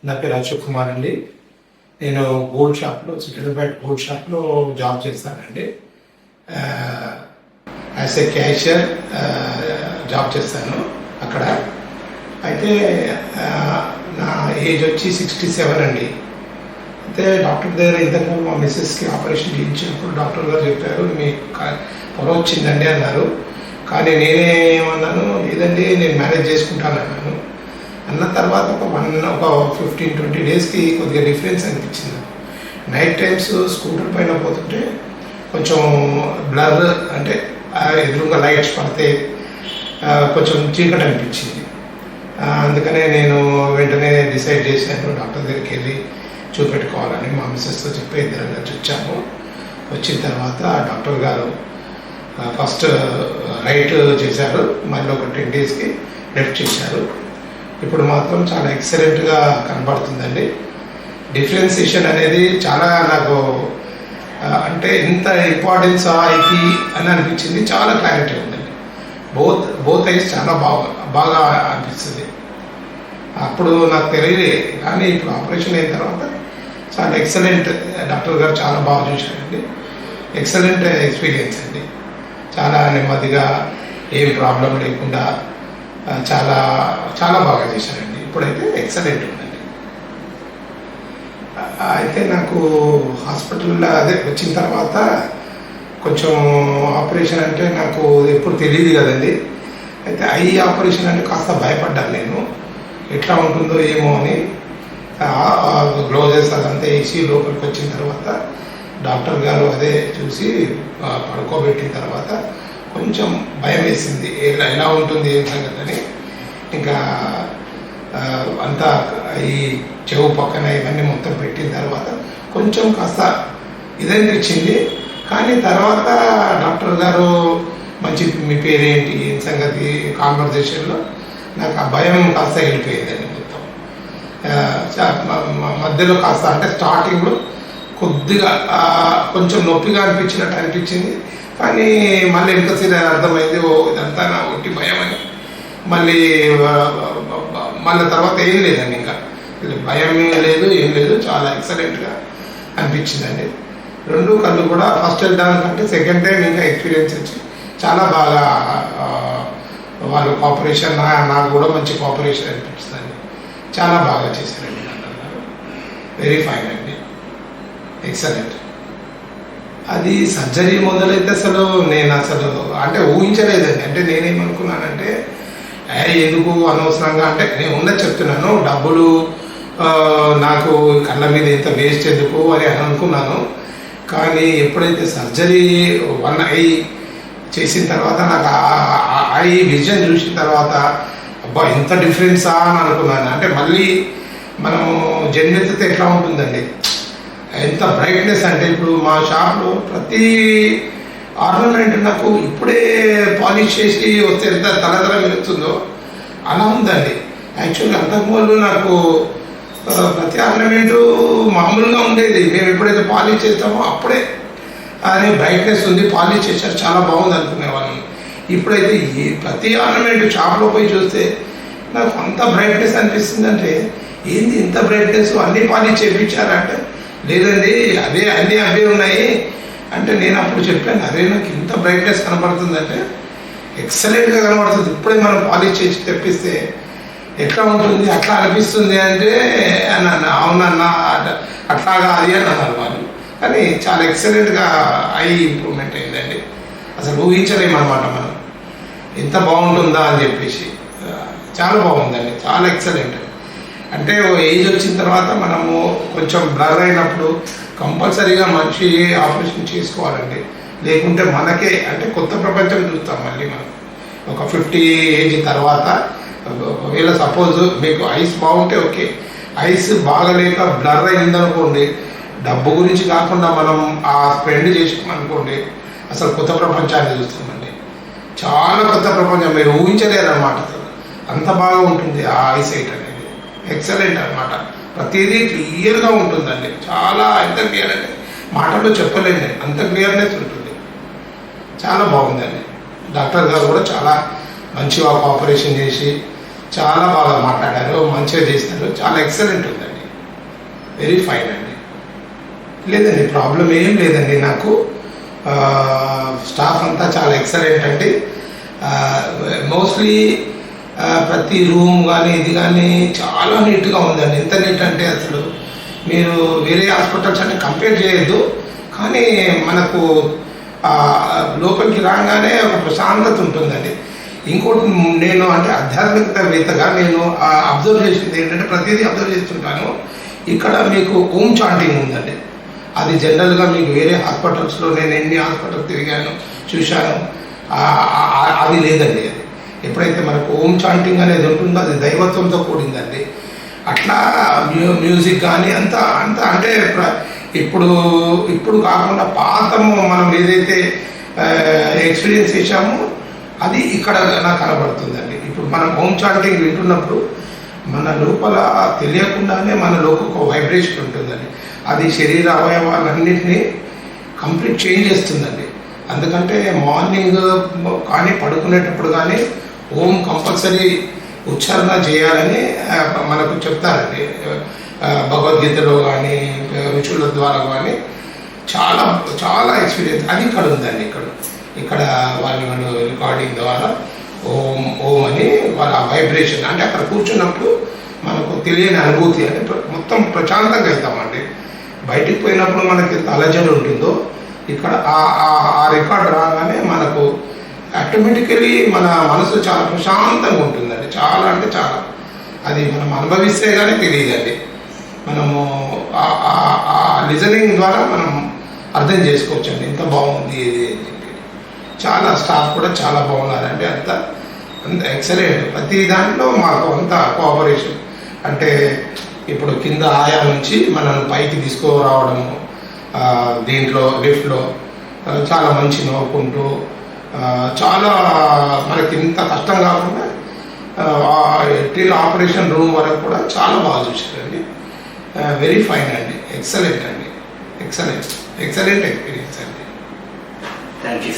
నా పేరు అశోక్ కుమార్ అండి. నేను గోల్డ్ షాప్లో సికింద్రాబాద్ గోల్డ్ షాప్లో జాబ్ చేస్తానండి. యాజ్ ఏ క్యాషియర్ జాబ్ చేస్తాను అక్కడ. అయితే నా ఏజ్ వచ్చి 67 అండి. అయితే డాక్టర్ దగ్గర ఇంతకు మా మిస్సెస్కి ఆపరేషన్ చేయించినప్పుడు డాక్టర్ గారు చెప్పారు, మీకు పొర వచ్చిందండి అన్నారు. కానీ నేనేమన్నాను, లేదండి నేను మేనేజ్ చేసుకుంటాను అన్నాను. అన్న తర్వాత ఒక 15-20 డేస్కి కొద్దిగా డిఫరెన్స్ అనిపించింది. నైట్ టైమ్స్ స్కూటర్ పైన పోతుంటే కొంచెం బ్లర్, అంటే ఎదురుగా లైట్స్ పడితే కొంచెం చీకటి అనిపించింది. అందుకనే నేను వెంటనే డిసైడ్ చేశాను డాక్టర్ దగ్గరికి వెళ్ళి చూపెట్టుకోవాలని. మా మిస్సెస్తో చెప్పి ఇద్దరు వచ్చాము. వచ్చిన తర్వాత డాక్టర్ గారు ఫస్ట్ రైట్ చేశారు, మళ్ళీ ఒక 10 డేస్కి లెఫ్ట్ చేశారు. ఇప్పుడు మాత్రం చాలా ఎక్సలెంట్గా కనబడుతుందండి. డిఫరెన్సియేషన్ అనేది చాలా నాకు అంటే ఇంత ఇంపార్టెన్స్ ఇది అని అనిపించింది. చాలా క్లారిటీ ఉందండి. బోత్ ఐస్ చాలా బాగా అనిపిస్తుంది. అప్పుడు నాకు తెలియలే, కానీ ఇప్పుడు ఆపరేషన్ అయిన తర్వాత చాలా ఎక్సలెంట్. డాక్టర్ గారు చాలా బాగా చూశారండి. ఎక్సలెంట్ ఎక్స్పీరియన్స్ అండి. చాలా నెమ్మదిగా, ఏం ప్రాబ్లం లేకుండా చాలా చాలా బాగా చేశారండి. ఇప్పుడైతే ఎక్సలెంట్ ఉందండి. అయితే నాకు హాస్పిటల్లో అదే వచ్చిన తర్వాత కొంచెం ఆపరేషన్ అంటే నాకు ఎప్పుడు తెలియదు కదండి. అయితే ఐ ఆపరేషన్ అంటే కాస్త భయపడ్డాను నేను, ఎట్లా ఉంటుందో ఏమో అని. గ్లోజెస్ అదంతా వేసి లోపలికి వచ్చిన తర్వాత డాక్టర్ గారు అదే చూసి పడుకోబెట్టిన తర్వాత కొంచెం భయం వేసింది, ఎలా ఉంటుంది ఏం సంగతి అని. ఇంకా అంతా ఈ చెవు పక్కన ఇవన్నీ మొత్తం పెట్టిన తర్వాత కొంచెం కాస్త ఇదనిపించింది. కానీ తర్వాత డాక్టర్ గారు మంచి, మీ పేరేంటి ఏం సంగతి కాన్వర్జేషన్లో నాకు ఆ భయం కాస్త వెళ్ళిపోయిందండి మొత్తం. మధ్యలో కాస్త అంటే స్టార్టింగ్లో కొద్దిగా కొంచెం నొప్పిగా అనిపించింది. కానీ మళ్ళీ వెనుకసరి అర్థమైంది, ఓ ఇదంతా నా ఒట్టి భయం అని. మళ్ళీ తర్వాత ఏం లేదండి, ఇంకా భయం లేదు, ఏం లేదు. చాలా ఎక్సలెంట్గా అనిపించిందండి. 2 కళ్ళు కూడా ఫస్ట్ దానికంటే సెకండ్ టైం ఇంకా ఎక్స్పీరియన్స్ వచ్చి చాలా బాగా వాళ్ళు కోఆపరేషన్, నాకు కూడా మంచి కోఆపరేషన్ అనిపిస్తుందండి. చాలా బాగా చేశారండి డాక్టర్ గారు. వెరీ ఫైన్ అండి, ఎక్సలెంట్. అది సర్జరీ మొదలైతే నేను అసలు అంటే ఊహించలేదండి. అంటే నేనేమనుకున్నానంటే, ఎందుకు అనవసరంగా, అంటే నేను ఉన్నది చెప్తున్నాను, డబ్బులు నాకు కళ్ళ మీద ఇంత వేస్ట్ ఎందుకు అని అనుకున్నాను. కానీ ఎప్పుడైతే సర్జరీ 1 ఐ చేసిన తర్వాత నాకు ఐ విజన్ చూసిన తర్వాత అబ్బా ఇంత డిఫరెన్సా అని అనుకున్నాను. అంటే మళ్ళీ మనము జన్మెత్తితే ఎట్లా ఉంటుందండి, ఎంత బ్రైట్నెస్ అంటే ఇప్పుడు మా షాప్లో ప్రతి ఆర్నమెంట్ నాకు ఇప్పుడే పాలిష్ చేసి వస్తే ఎంత తలతల మెరుస్తుందో అలా ఉందండి. యాక్చువల్గా అంతకుముందు నాకు ప్రతి ఆర్నమెంటు మామూలుగా ఉండేది. మేము ఎప్పుడైతే పాలిష్ చేస్తామో అప్పుడే అనే బ్రైట్నెస్ ఉంది, పాలిష్ చేశారు చాలా బాగుంది అనుకునేవాళ్ళం. ఇప్పుడైతే ఈ ప్రతి ఆర్నమెంట్ షాప్లో పోయి చూస్తే నాకు అంత బ్రైట్నెస్ అనిపిస్తుంది. అంటే ఏంది ఇంత బ్రైట్నెస్, అన్నీ పాలిష్ చేయించారంటే లేదండి అదే అన్నీ అవే ఉన్నాయి అంటే. నేను అప్పుడు చెప్పాను, అదే నాకు ఇంత బ్రైట్నెస్ కనబడుతుందంటే ఎక్సలెంట్గా కనబడుతుంది. ఇప్పుడే మనం పాలిష్ చేసి తెప్పిస్తే ఎట్లా ఉంటుంది, అట్లా అనిపిస్తుంది అంటే అన్న అవునన్నా అట్లాగా అది అని అన్నారు వాళ్ళు. కానీ చాలా ఎక్సలెంట్గా ఐ ఇంప్రూవ్మెంట్ అయిందండి. అసలు ఊహించలేమన్నమాట మనం ఎంత బాగుంటుందా అని చెప్పేసి. చాలా బాగుందండి, చాలా ఎక్సలెంట్. అంటే ఏజ్ వచ్చిన తర్వాత మనము కొంచెం బ్లర్ అయినప్పుడు కంపల్సరీగా మంచి ఆపరేషన్ చేసుకోవాలండి. లేకుంటే మనకే అంటే కొత్త ప్రపంచం చూస్తాం మళ్ళీ మనం. ఒక 50 ఏజ్ తర్వాత ఒకవేళ సపోజ్ మీకు ఐస్ బాగుంటే ఓకే, ఐస్ బాగలేక బ్లర్ అయిందనుకోండి, డబ్బు గురించి కాకుండా మనం ఆ స్పెండ్ చేసామనుకోండి, అసలు కొత్త ప్రపంచాన్ని చూస్తామండి. చాలా కొత్త ప్రపంచం, మీరు ఊహించలేరన్నమాట. అంత బాగా ఉంటుంది ఆ ఐసైట్ అనేది. ఎక్సలెంట్ అనమాట. ప్రతిదీ క్లియర్గా ఉంటుందండి. చాలా ఎంత క్లియర్ అంటే మాటల్లో చెప్పలేండి, అంత క్లియర్నెస్ ఉంటుంది. చాలా బాగుందండి. డాక్టర్ గారు కూడా చాలా మంచిగా ఆపరేషన్ చేసి చాలా బాగా మాట్లాడారు, మంచిగా చేసినారు. చాలా ఎక్సలెంట్ ఉందండి. వెరీ ఫైన్ అండి. లేదండి, ప్రాబ్లం ఏం లేదండి. నాకు స్టాఫ్ అంతా చాలా ఎక్సలెంట్ అండి. మోస్ట్లీ ప్రతి రూమ్ కానీ ఇది కానీ చాలా నీట్గా ఉందండి. ఎంత నీట్ అంటే అసలు మీరు వేరే హాస్పిటల్స్ అంటే కంపేర్ చేయొద్దు, కానీ మనకు లోపలికి రాగానే ఒక ప్రశాంతత ఉంటుందండి. ఇంకోటి నేను అంటే ఆధ్యాత్మికవేత్తగా నేను అబ్జర్వ్ చేసింది ఏంటంటే, ప్రతిదీ అబ్జర్వ్ చేస్తుంటాను. ఇక్కడ మీకు ఓం చాంటింగ్ ఉందండి. అది జనరల్గా మీకు వేరే హాస్పిటల్స్లో నేను ఎన్ని హాస్పిటల్స్ తిరిగాను చూశాను, అది లేదండి. అది ఎప్పుడైతే మనకు ఓం చాంటింగ్ అనేది ఉంటుందో అది దైవత్వంతో కూడిందండి. అట్లా మ్యూజిక్ కానీ అంత అంటే ఇప్పుడు కాకుండా పాతము మనం ఏదైతే ఎక్స్పీరియన్స్ చేశామో అది ఇక్కడ నాకు కనబడుతుందండి. ఇప్పుడు మనం ఓం చాంటింగ్ వింటున్నప్పుడు మన లోపల తెలియకుండానే మన లోపల ఒక వైబ్రేషన్ ఉంటుందండి. అది శరీర అవయవాలన్నింటినీ కంప్లీట్ చేంజ్ చేస్తుందండి. అందుకంటే మార్నింగ్ కానీ పడుకునేటప్పుడు కానీ ఓం కంపల్సరీ ఉచ్చారణ చేయాలని మనకు చెప్తారండి. భగవద్గీతలో కానీ ఋషుల ద్వారా కానీ చాలా చాలా ఎక్స్పీరియన్స్ అది ఇక్కడ ఉందండి. ఇక్కడ వాళ్ళు రికార్డింగ్ ద్వారా ఓం ఓం అని వాళ్ళ వైబ్రేషన్ అంటే అక్కడ కూర్చున్నప్పుడు మనకు తెలియని అనుభూతి అంటే మొత్తం ప్రశాంతంగా అవుతామండి. బయటికి పోయినప్పుడు మనకి ఎంత అలజడి ఉంటుందో ఇక్కడ ఆ రికార్డ్ రాగానే మనకు ఆటోమేటికలీ మన మనసు చాలా ప్రశాంతంగా ఉంటుందండి. చాలా అంటే చాలా అది మనం అనుభవిస్తే కానీ తెలియదండి. మనము ఆ లిజనింగ్ ద్వారా మనం అర్థం చేసుకోవచ్చండి ఎంత బాగుంది ఇది అని చెప్పి. చాలా స్టాఫ్ కూడా చాలా బాగున్నారండి. అంత ఎక్సలెంట్. ప్రతి దాంట్లో మాకు అంత కోఆపరేషన్ అంటే ఇప్పుడు కింద ఆయా నుంచి మనం పైకి తీసుకురావడము, దీంట్లో లిఫ్ట్లో చాలా మంచి నవ్వుకుంటూ చాలా మనకి ఇంత కష్టం కాకుండా టిల్ ఆపరేషన్ రూమ్ వరకు కూడా చాలా బాగా చూశారండి. వెరీ ఫైన్ అండి. ఎక్సలెంట్ అండి. ఎక్సలెంట్ ఎక్స్పీరియన్స్ అండి. Thank you.